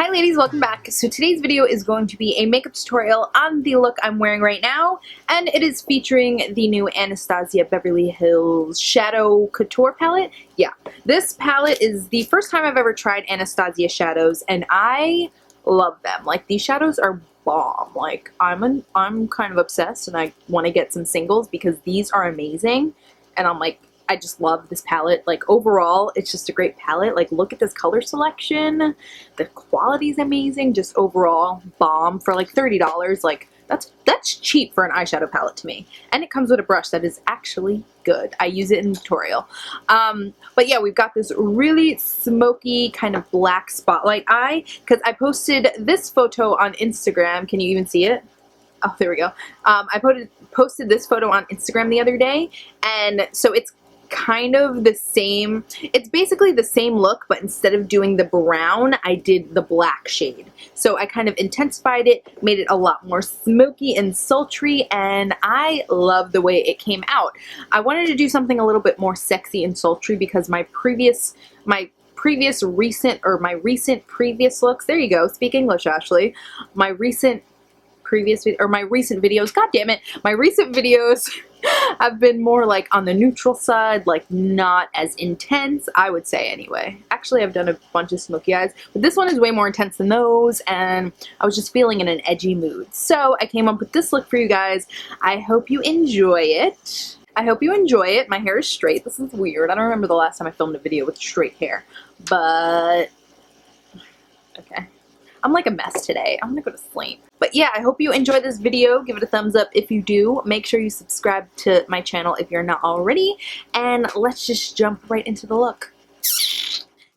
Hi ladies, welcome back. So today's video is going to be a makeup tutorial on the look I'm wearing right now, and it is featuring the new Anastasia Beverly Hills Shadow Couture palette. Yeah, this palette is the first time I've ever tried Anastasia shadows, and I love them. Like, these shadows are bomb. Like, I'm kind of obsessed, and I want to get some singles because these are amazing, and I'm like, I just love this palette. Like, overall, it's just a great palette. Like, look at this color selection. The quality's amazing. Just overall bomb for like $30. Like, that's cheap for an eyeshadow palette to me. And it comes with a brush that is actually good. I use it in the tutorial. But yeah, we've got this really smoky kind of black spotlight eye, because I posted this photo on Instagram. Can you even see it? Oh, there we go. I posted this photo on Instagram the other day, and so it's kind of the same. It's basically the same look, but instead of doing the brown, I did the black shade. So I kind of intensified it, made it a lot more smoky and sultry, and I love the way it came out. I wanted to do something a little bit more sexy and sultry because my recent looks, there you go, speak English, Ashley. My recent videos, god damn it, my recent videos have been more like on the neutral side, like not as intense, I would say anyway. Actually, I've done a bunch of smoky eyes, but this one is way more intense than those, and I was just feeling in an edgy mood. So I came up with this look for you guys. I hope you enjoy it. My hair is straight. This is weird. I don't remember the last time I filmed a video with straight hair, but okay. I'm like a mess today. I'm gonna go to sleep. But yeah, I hope you enjoy this video. Give it a thumbs up if you do. Make sure you subscribe to my channel if you're not already. And let's just jump right into the look.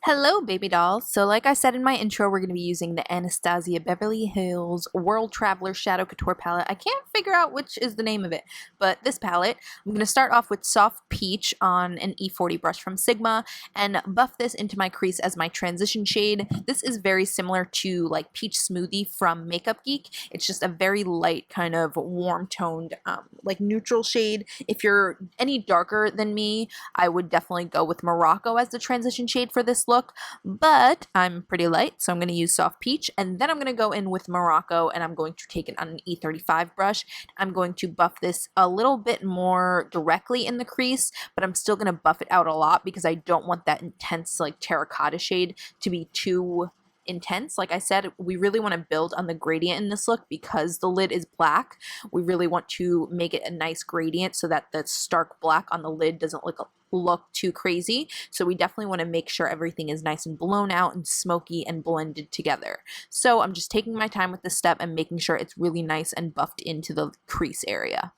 Hello, baby dolls. So like I said in my intro, we're going to be using the Anastasia Beverly Hills World Traveler Shadow Couture palette. I can't figure out which is the name of it, but this palette, I'm going to start off with Soft Peach on an E40 brush from Sigma and buff this into my crease as my transition shade. This is very similar to like Peach Smoothie from Makeup Geek. It's just a very light kind of warm toned like neutral shade. If you're any darker than me, I would definitely go with Morocco as the transition shade for this look. But I'm pretty light, so I'm going to use Soft Peach, and then I'm going to go in with Morocco, and I'm going to take it on an E35 brush. I'm going to buff this a little bit more directly in the crease, but I'm still going to buff it out a lot because I don't want that intense like terracotta shade to be too intense. Like I said, we really want to build on the gradient in this look because the lid is black. We really want to make it a nice gradient so that the stark black on the lid doesn't look too crazy. So we definitely want to make sure everything is nice and blown out and smoky and blended together. So I'm just taking my time with this step and making sure it's really nice and buffed into the crease area.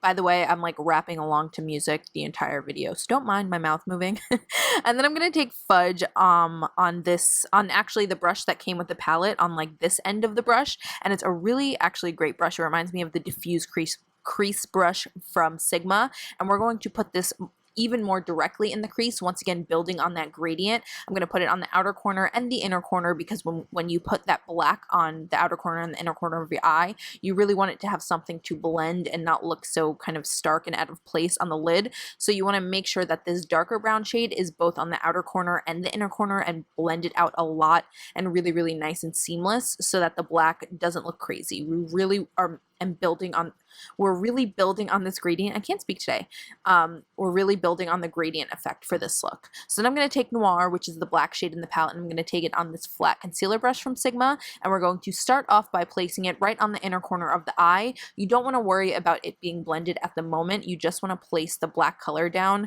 By the way, I'm like rapping along to music the entire video, so don't mind my mouth moving. And then I'm gonna take Fudge on actually the brush that came with the palette, on like this end of the brush, and it's a really actually great brush. It reminds me of the diffuse crease brush from Sigma, and we're going to put this even more directly in the crease, once again building on that gradient. I'm going to put it on the outer corner and the inner corner because when you put that black on the outer corner and the inner corner of your eye, you really want it to have something to blend and not look so kind of stark and out of place on the lid. So you want to make sure that this darker brown shade is both on the outer corner and the inner corner and blend it out a lot and really, really nice and seamless so that the black doesn't look crazy. We really are we're really building on this gradient. I can't speak today. We're really building on the gradient effect for this look. So then I'm going to take Noir, which is the black shade in the palette, and I'm going to take it on this flat concealer brush from Sigma, and we're going to start off by placing it right on the inner corner of the eye. You don't want to worry about it being blended at the moment. You just want to place the black color down.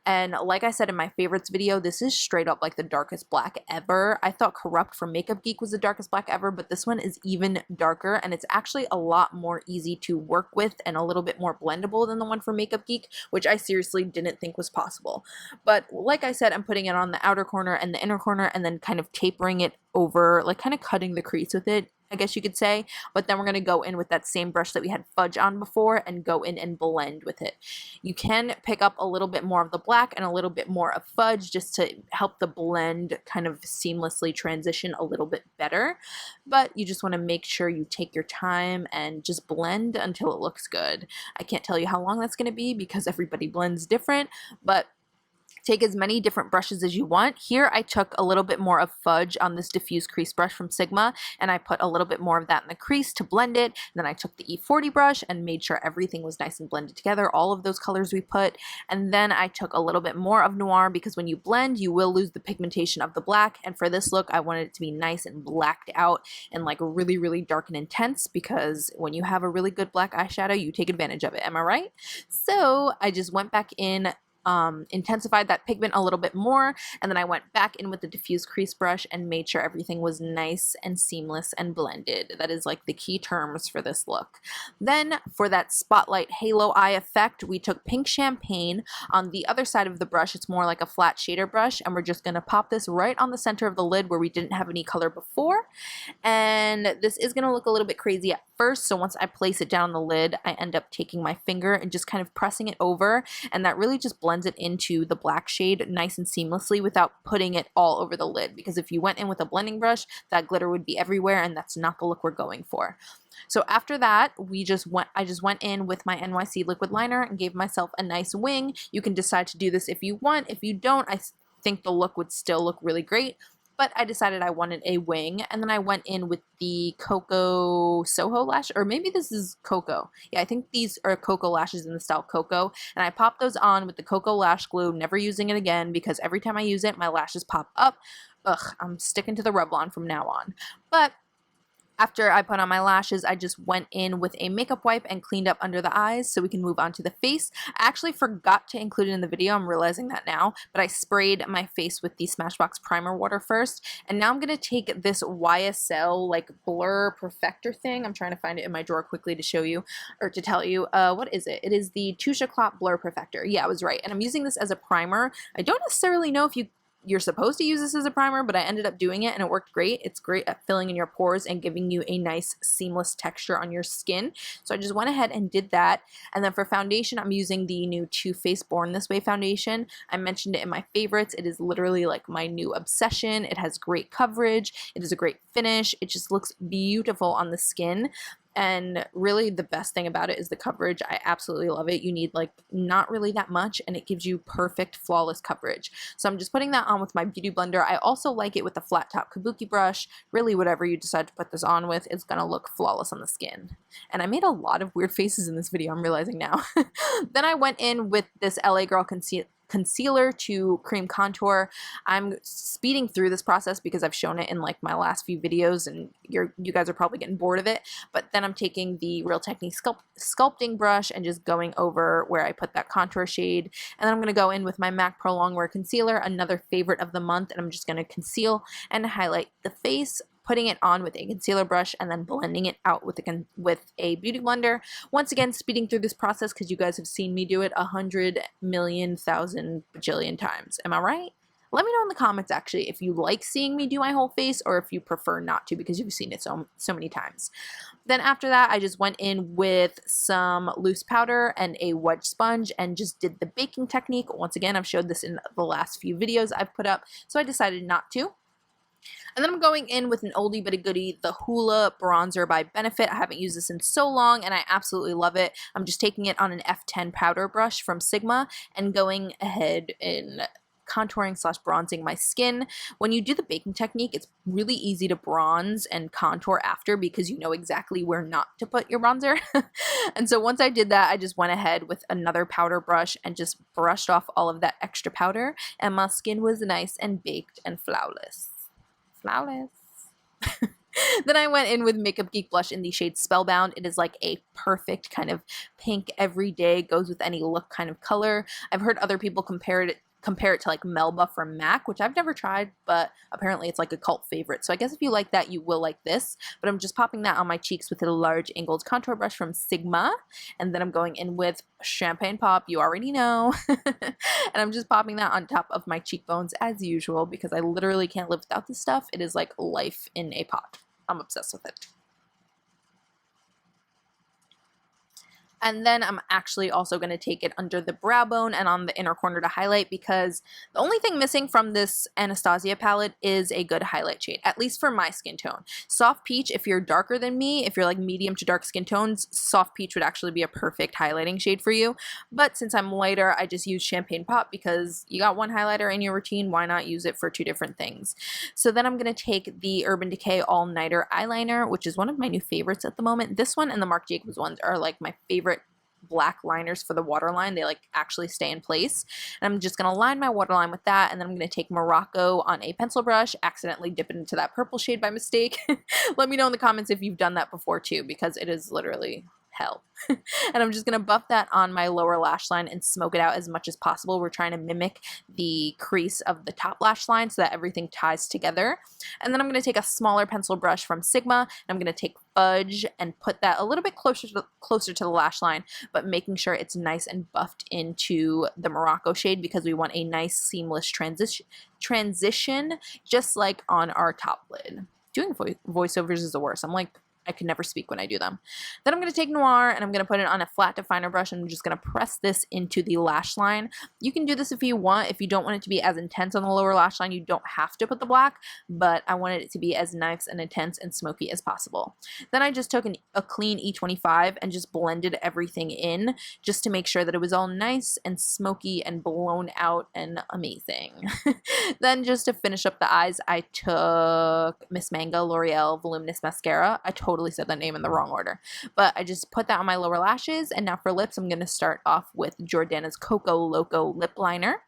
And like I said in my favorites video, this is straight up like the darkest black ever. I thought Corrupt from Makeup Geek was the darkest black ever, but this one is even darker, and it's actually a lot more easy to work with and a little bit more blendable than the one from Makeup Geek, which I seriously didn't think was possible. But like I said, I'm putting it on the outer corner and the inner corner and then kind of tapering it over, like kind of cutting the crease with it, I guess you could say. But then we're going to go in with that same brush that we had Fudge on before and go in and blend with it. You can pick up a little bit more of the black and a little bit more of Fudge just to help the blend kind of seamlessly transition a little bit better, but you just want to make sure you take your time and just blend until it looks good. I can't tell you how long that's going to be because everybody blends different, but Take as many different brushes as you want. Here I took a little bit more of Fudge on this diffuse crease brush from Sigma, and I put a little bit more of that in the crease to blend it. And then I took the E40 brush and made sure everything was nice and blended together, all of those colors we put. And then I took a little bit more of Noir, because when you blend, you will lose the pigmentation of the black. And for this look, I wanted it to be nice and blacked out and like really, really dark and intense, because when you have a really good black eyeshadow, you take advantage of it. Am I right? So I just went back in, intensified that pigment a little bit more, and then I went back in with the diffuse crease brush and made sure everything was nice and seamless and blended. That is like the key terms for this look. Then for that spotlight halo eye effect, we took pink champagne. On the other side of the brush, it's more like a flat shader brush, and we're just going to pop this right on the center of the lid where we didn't have any color before. And this is going to look a little bit crazy at first, so once I place it down the lid, I end up taking my finger and just kind of pressing it over, and that really just blends it into the black shade nice and seamlessly without putting it all over the lid, because if you went in with a blending brush, that glitter would be everywhere, and that's not the look we're going for. So after that, I just went in with my NYC Liquid Liner and gave myself a nice wing. You can decide to do this if you want. If you don't, I think the look would still look really great. But I decided I wanted a wing, and then I went in with the Koko Soho lash, or maybe this is Koko. Yeah, I think these are Koko lashes in the style Koko, and I popped those on with the Koko lash glue, never using it again, because every time I use it, my lashes pop up. Ugh, I'm sticking to the Revlon from now on. But after I put on my lashes, I just went in with a makeup wipe and cleaned up under the eyes so we can move on to the face. I actually forgot to include it in the video, I'm realizing that now, but I sprayed my face with the Smashbox primer water first. And now I'm going to take this YSL like blur perfector thing. I'm trying to find it in my drawer quickly to show you, or to tell you. What is it? It is the Touche Éclat blur perfector. Yeah, I was right. And I'm using this as a primer. I don't necessarily know if you're supposed to use this as a primer, but I ended up doing it and it worked great. It's great at filling in your pores and giving you a nice seamless texture on your skin. So I just went ahead and did that. And then for foundation, I'm using the new Too Faced Born This Way foundation. I mentioned it in my favorites. It is literally like my new obsession. It has great coverage. It is a great finish. It just looks beautiful on the skin. And really the best thing about it is the coverage. I absolutely love it. You need like not really that much, and it gives you perfect flawless coverage. So I'm just putting that on with my beauty blender. I also like it with the flat top kabuki brush. Really whatever you decide to put this on with is gonna look flawless on the skin. And I made a lot of weird faces in this video, I'm realizing now. Then I went in with this LA Girl concealer to cream contour. I'm speeding through this process because I've shown it in like my last few videos, and you guys are probably getting bored of it. But then I'm taking the Real Technique sculpting brush and just going over where I put that contour shade. And then I'm going to go in with my MAC Pro Longwear concealer, another favorite of the month, and I'm just going to conceal and highlight the face, putting it on with a concealer brush and then blending it out with a beauty blender. Once again, speeding through this process because you guys have seen me do it 100,000,000,000 bajillion times. Am I right? Let me know in the comments actually if you like seeing me do my whole face, or if you prefer not to because you've seen it so many times. Then after that, I just went in with some loose powder and a wedge sponge and just did the baking technique. Once again, I've showed this in the last few videos I've put up, so I decided not to. And then I'm going in with an oldie but a goodie, the Hoola Bronzer by Benefit. I haven't used this in so long and I absolutely love it. I'm just taking it on an F10 powder brush from Sigma and going ahead and contouring / bronzing my skin. When you do the baking technique, it's really easy to bronze and contour after because you know exactly where not to put your bronzer. And so once I did that, I just went ahead with another powder brush and just brushed off all of that extra powder, and my skin was nice and baked and flawless. Flawless. Then I went in with Makeup Geek blush in the shade Spellbound. It is like a perfect kind of pink, everyday, goes with any look kind of color. I've heard other people compare it to like Melba from MAC, which I've never tried, but apparently it's like a cult favorite. So I guess if you like that, you will like this. But I'm just popping that on my cheeks with a large angled contour brush from Sigma. And then I'm going in with Champagne Pop, you already know. And I'm just popping that on top of my cheekbones as usual because I literally can't live without this stuff. It is like life in a pot. I'm obsessed with it. And then I'm actually also going to take it under the brow bone and on the inner corner to highlight, because the only thing missing from this Anastasia palette is a good highlight shade, at least for my skin tone. Soft peach, if you're darker than me, if you're like medium to dark skin tones, soft peach would actually be a perfect highlighting shade for you. But since I'm lighter, I just use Champagne Pop, because you got one highlighter in your routine, why not use it for two different things? So then I'm going to take the Urban Decay All Nighter eyeliner, which is one of my new favorites at the moment. This one and the Marc Jacobs ones are like my favorite black liners for the waterline. They like actually stay in place. And I'm just going to line my waterline with that, and then I'm going to take Morocco on a pencil brush, accidentally dip it into that purple shade by mistake. Let me know in the comments if you've done that before too, because it is literally hell. And I'm just going to buff that on my lower lash line and smoke it out as much as possible. We're trying to mimic the crease of the top lash line so that everything ties together. And then I'm going to take a smaller pencil brush from Sigma, and I'm going to take Fudge and put that a little bit closer to the lash line, but making sure it's nice and buffed into the Morocco shade, because we want a nice seamless transition just like on our top lid. Doing voiceovers is the worst. I'm like, I can never speak when I do them. Then I'm going to take Noir and I'm going to put it on a flat definer brush, and I'm just going to press this into the lash line. You can do this if you want. If you don't want it to be as intense on the lower lash line, you don't have to put the black, but I wanted it to be as nice and intense and smoky as possible. Then I just took a clean E25 and just blended everything in, just to make sure that it was all nice and smoky and blown out and amazing. Then just to finish up the eyes, I took Miss Manga L'Oreal Voluminous Mascara. I totally said that name in the wrong order, but I just put that on my lower lashes. And now for lips, I'm going to start off with Jordana's Koko Loco lip liner.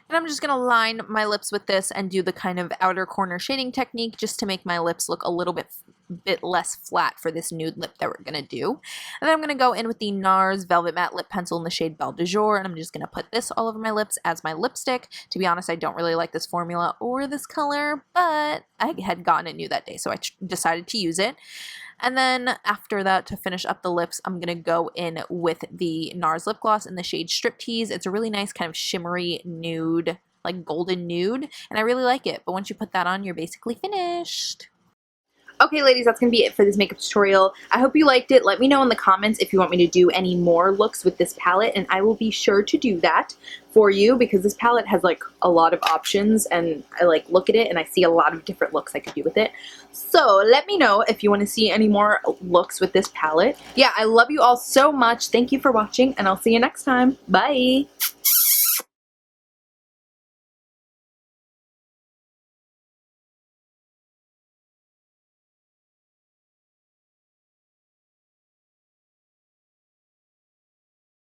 And I'm just going to line my lips with this and do the kind of outer corner shading technique, just to make my lips look a little bit less flat for this nude lip that we're going to do. And then I'm going to go in with the NARS Velvet Matte Lip Pencil in the shade Belle de Jour, and I'm just going to put this all over my lips as my lipstick. To be honest, I don't really like this formula or this color, but I had gotten it new that day, so I decided to use it. And then after that, to finish up the lips, I'm going to go in with the NARS lip gloss in the shade Striptease. It's a really nice kind of shimmery nude, like golden nude, and I really like it. But once you put that on, you're basically finished. Okay, ladies, that's going to be it for this makeup tutorial. I hope you liked it. Let me know in the comments if you want me to do any more looks with this palette, and I will be sure to do that for you, because this palette has like a lot of options, and I like look at it and I see a lot of different looks I could do with it. So let me know if you want to see any more looks with this palette. Yeah, I love you all so much. Thank you for watching, and I'll see you next time. Bye!